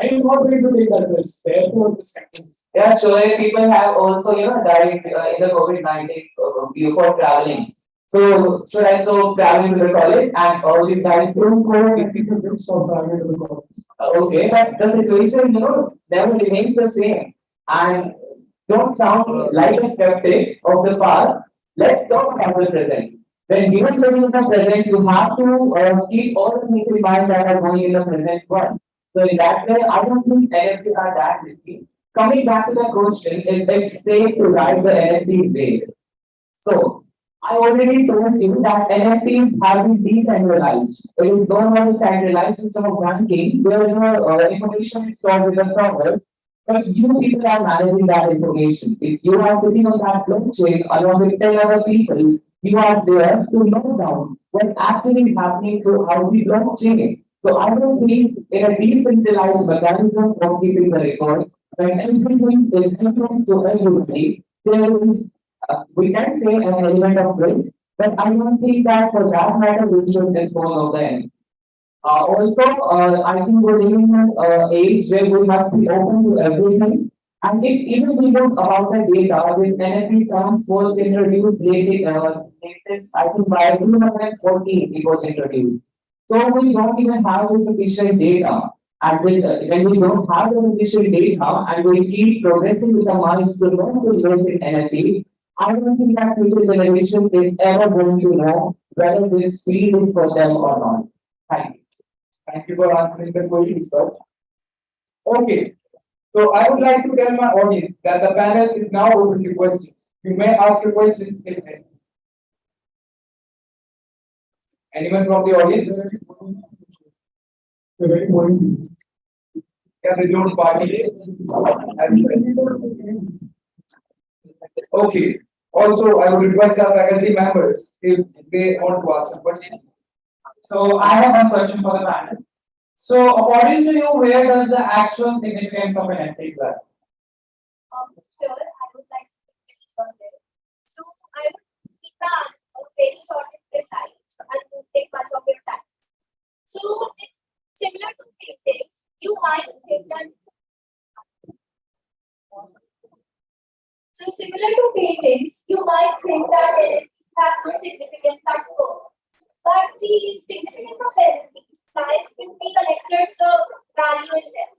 I am not going to take that risk. Therefore, this happens. Yeah, sure. People have also, died in the COVID-19 before traveling. So, should I stop traveling to the college and all these died through COVID? People don't stop traveling to the college. Okay, but the situation, never remains the same. And don't sound like a skeptic of the past. Let's talk about the present. When given living in the present, you have to keep all the things in mind that are going in the present one. So in that way, I don't think NFTs are that risky. Coming back to the question, is it safe to ride the NFT wave? So I already told you that NFTs have been decentralized. It is no longer a centralized system of banking where information is stored with the server. But you people are managing that information. If you are sitting on that blockchain along with 10 other people, you are there to note down what's actually happening throughout the blockchain. So I don't think in a decentralized mechanism of keeping the records, when everything is open to everybody, there is we can say an element of risk, but I don't think that for that matter we should dispose of them. I think we're living in an age where we must be open to everything. And if even we look about the data, with NFT terms was introduced latest, I think by 2014 it was introduced. So we don't even have the sufficient data. And when we don't have the sufficient data and we keep progressing with the mind to learn to invest in NFT, I don't think that future generation is ever going to know whether this field is for them or not. Thank you. Thank you for answering the question, sir. Okay, so I would like to tell my audience that the panel is now open to questions. You may ask your questions if any. Anyone from the audience? Can they don't party? Okay, also I would request our faculty members if they want to ask a question. So I have one question for the panel. So according to you, where does the actual significance of an NFT lie? Sure, I would like to finish on this. So I would keep the answer very short and precise and won't take much of your time. So it's similar to painting, you might think that. So similar to painting, you might think that NFTs have no significance at all. But the significance of NFTs lies in the collector's value in them.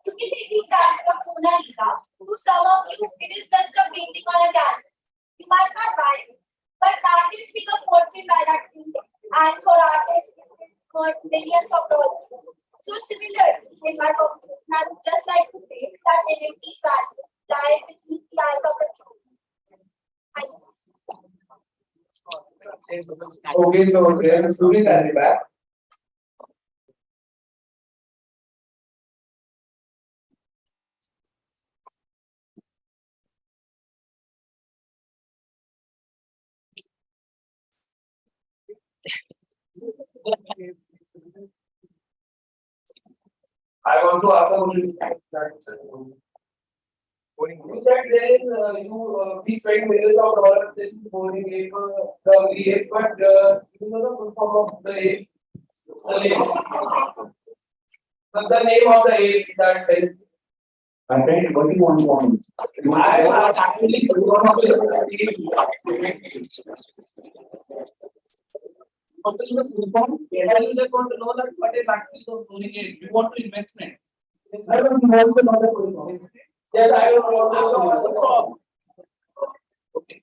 You can take the example of Mona Lisa. To some of you, it is just a painting on a canvas. You might not buy it, but artists make a fortune by that painting. And for artists, it's worth millions of dollars. So similarly, in my opinion, I would just like to say that NFT's value lies between the eyes of the people. Thank you. Okay, so there is a student at the back. I want to ask a question. You said there is we spend millions of dollars in holding the ape, but you know the full form of the ape, but the name of the ape that is. My friend, what do you want? I am actually one of I just want to know that what is actually the ruling is. We want to investment. I don't want to know the full form. Yes, I don't want to know the form. Okay.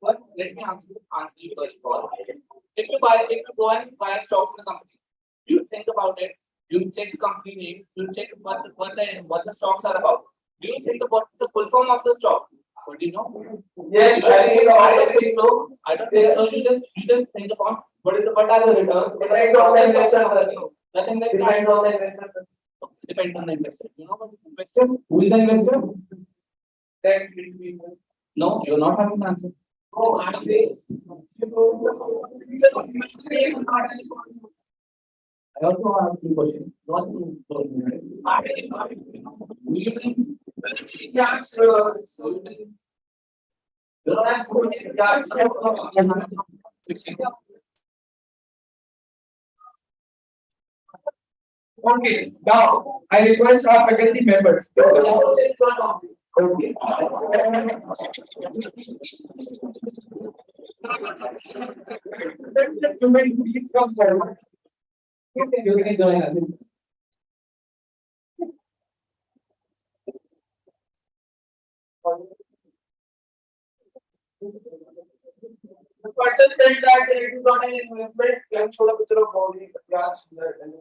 Let me answer you first of all. If you go and buy stocks in a company, you think about it, you check the company name, you check what the stocks are about. Do you think about the full form of the stock? What do you know? Yes, I don't think so. I don't think so. You just think about what are the returns? Depends on the investor. Nothing like that. Depends on the investor. Depends on the investor. You know what investor? Who is the investor? Then it will be. No, you're not having an answer. Oh, I also have two questions. One, yeah, so you don't have Okay, now I request our faculty members. Okay. Let the student please come forward. You can join us. The person said that it is not an investment. Can show the picture of body, branch, and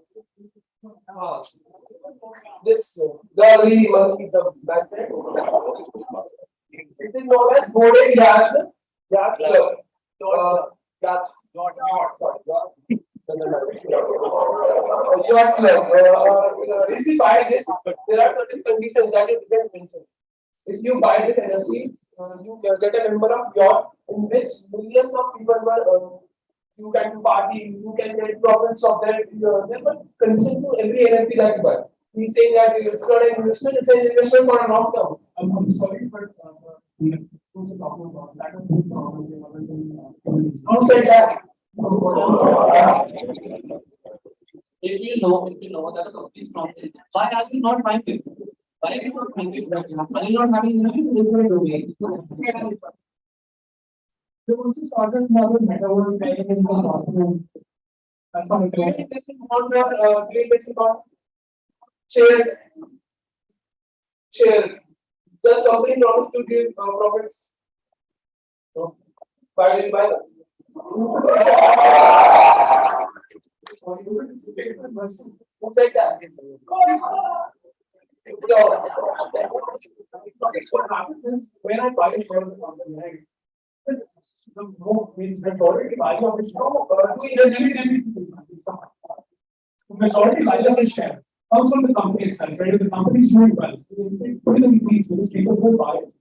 this the monkey, the back. It is known as Bode Gas. Gas Club. Gas. Yacht Club. If you buy this, there are certain conditions that you didn't mention. If you buy this NFT, you get a member of yacht in which millions of people were. You can party, you can get profits of that. There were conditions to every NFT that you buy. He's saying that it's not an investment, it's an investment for a long term. I'm sorry, but who's talking about that? Who said that? If you know that the company is not there, why are you not buying it? Why are you not buying it? Why are you not having any different domain? They also started another metaverse playing in the bathroom. That's what I'm saying. Create this on share. Share. Does company promise to give profits? No. Why will you buy them? Who said that? What happens is when I buy a share of the company, right? The more means majority value of the majority value of the share comes from the company itself, right? If the company is doing well, put it in these because people will buy it.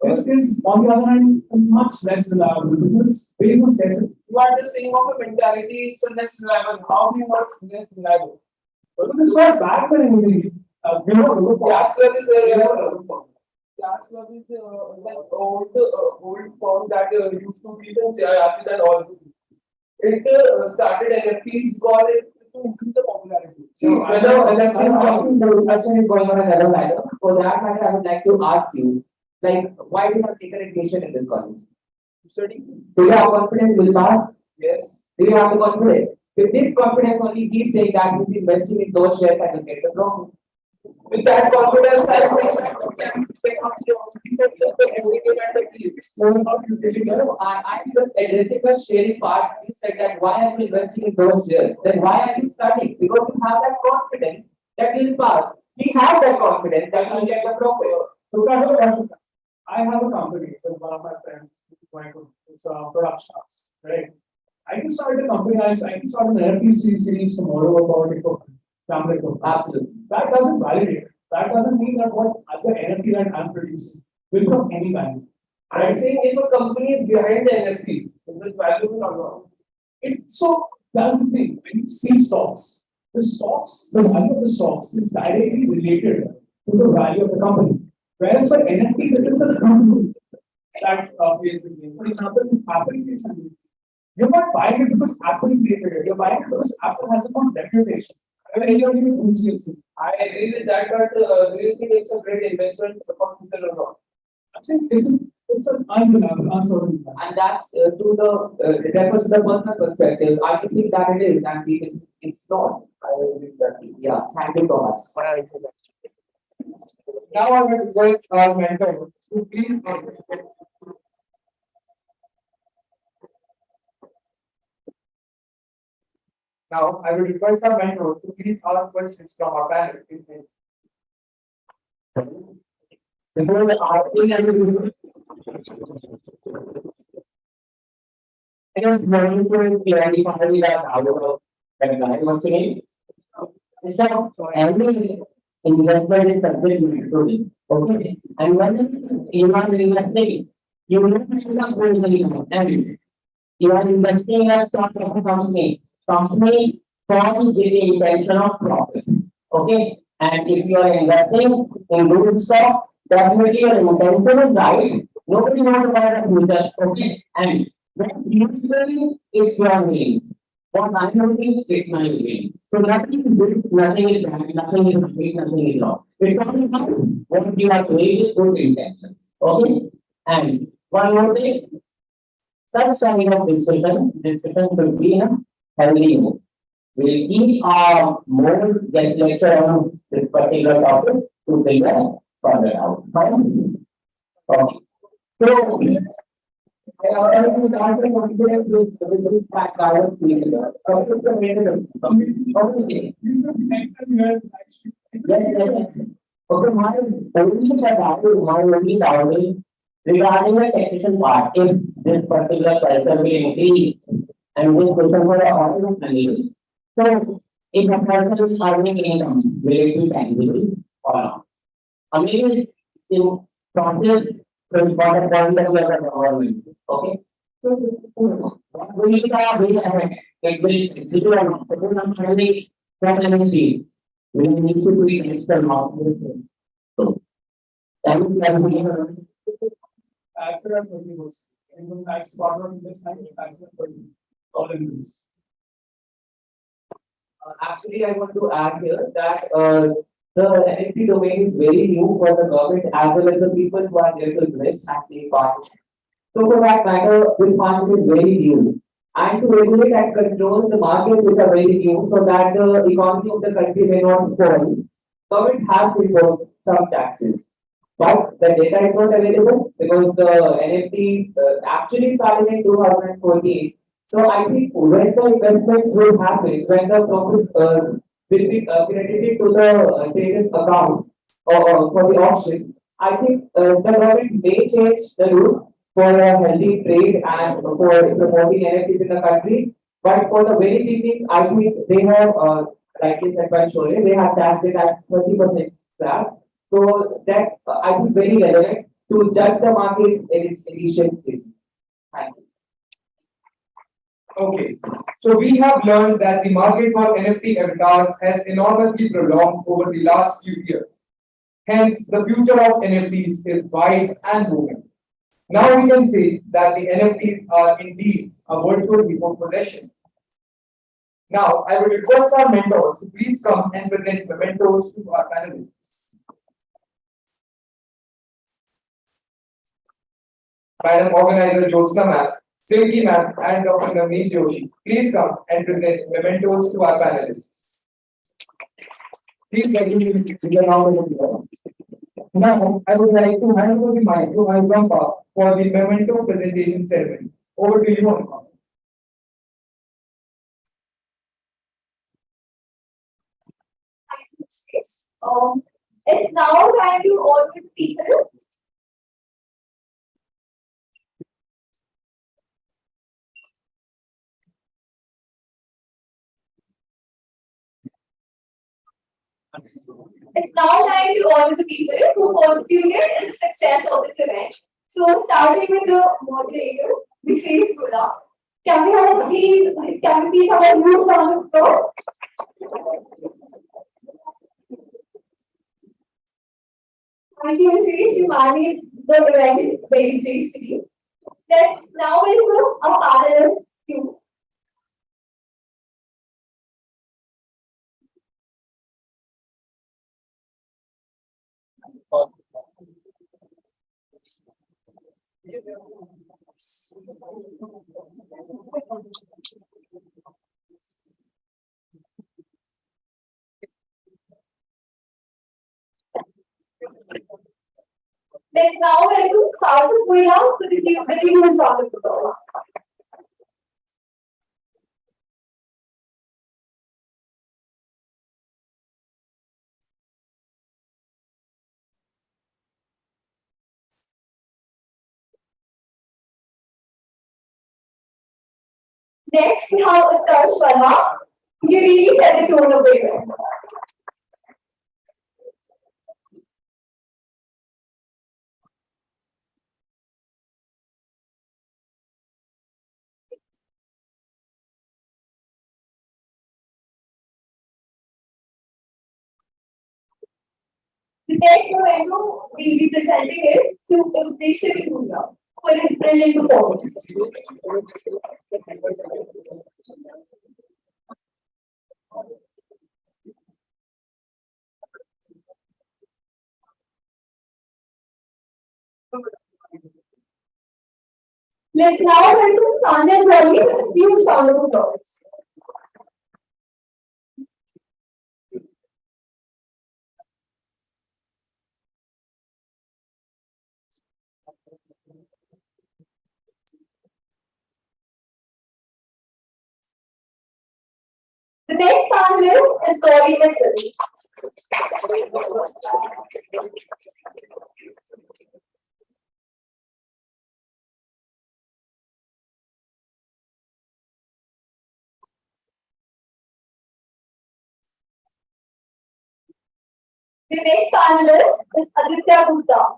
This is, on the other hand, much less reliable because it's very much scarcity. You are just saying of a mentality, it's a less reliable. How do you know it's less reliable? But it's not bad for anything. Gas club is a gas club is like old form that used to be in Jayati and all. It started NFTs because it to increase the popularity. So, whether discussion is going on another matter, for that matter, I would like to ask you, like, why do you have taken admission in this college? Study. Do you have confidence will pass? Yes. Do you have the confidence? With this confidence only, he's saying that he's investing in those shares and will get the profit. With that confidence, I I'm just addressing the sharing part. You said that why are you investing in those shares? Then why are you studying? Because you have that confidence that you'll pass. He has that confidence that you'll get the profit. So I have a company with one of my friends. It's a production house, right? I can start a company. I can start an NFT series tomorrow about family. Absolutely. That doesn't validate it. That doesn't mean that what other NFT that I'm producing will come any value. I'm saying if a company is behind the NFT, is it valuable or not? So that's the thing. When you see stocks, the value of the stocks is directly related to the value of the company. Whereas for NFTs, it is the company that plays the game. For example, Apple creates something. You're not buying it because Apple created it. You're buying it because Apple has a good reputation. I agree with that, but do you think it's a great investment for people or not? I'm saying it's an undeniable answer. And that's it refers to the personal perspective. I don't think that it is, and we think it's not. I agree with that. Yeah, thank you so much. Now I will request our mentor to please. Now I will request our mentor to please ask questions from our panel. Before asking everything, I don't want to clearly finally that out of that guy once again. So every investment is something good. Okay. And when you are investing, you will not going to and you are investing in a stock of a company. Company forms with the intention of profit. Okay. And if you are investing in good stock, definitely your intention is right. Nobody wants to buy a future. Okay. And when usually it's your name. What I'm looking, it's my name. So nothing is good, nothing is bad, nothing is right, nothing is wrong. It's only what you are doing is good intention. Okay. And one more thing, such kind of discussion should be in a healthy mood. We'll keep more guest lecture on this particular topic to figure further out. Fine? Okay. So already started confidence with this fact I was feeling. Okay. Yes. Okay, my only doubt is regarding the taxation part, if this particular person will increase and this person for the order of money. So if a person is earning income, will it be taxable or not? I mean, in process, from important point of view of the government, okay? So, we will affect, it will or not, it will not really from energy. We need to be extra market. So, that is. Accident for you. Income tax part of this tax for you. All in this. Actually, I want to add here that the NFT domain is very new for the government as well as the people who are there to invest and take part. So for that matter, this market is very new. And to regulate and control the markets which are very new so that the economy of the country may not fall, government has to impose some taxes. But the data is not available because the NFT actually started in 2014. So I think when the investments will happen, when the profits will be credited to the traders account or for the auction, I think the government may change the rule for a healthy trade and for promoting NFTs in the country. But for the very beginning, I think they have, like you said by Shole, they have taxed it at 30% slab. So that I think very relevant to judge the market in its initial stage. Thank you. Okay, so we have learned that the market for NFT avatars has enormously prolonged over the last few years. Hence, the future of NFTs is wide and booming. Now we can say that the NFTs are indeed a virtual remote possession. Now, I would request our mentors to please come and present mementos to our panelists. Madam Organizer Jyotsna Ma'am, Silky Ma'am, and Dr. Navneet Joshi, please come and present mementos to our panelists. Please continue with the round of applause. Now, I would like to hand over the mic to Anupam for the memento presentation ceremony. Over to you, Anupam. It's now time to all the people. It's now time to honor the people who contributed in the success of this event. So, starting with the moderator, Vishesh Gula. Can we please have a huge round of applause? Thank you, Vishesh. You managed the event very gracefully. Let's now welcome our panel to. Let's now welcome Sarthak Puila to the huge round of applause. Next, we have Utkarsh Sharma. You really set the tone of the event. The next memento will be presenting it to Dixit Punda for his brilliant performance. Let's now welcome Sanya Jolly with a huge round of applause. is Gauri Mittal. The next panelist is Aditya Gupta.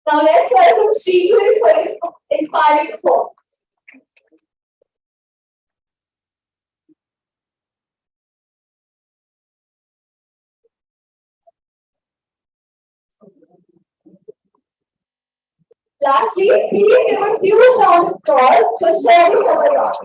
Now let's welcome Sri for his inspiring performance. Lastly, please give a huge round of applause for Sherry Kamaraj.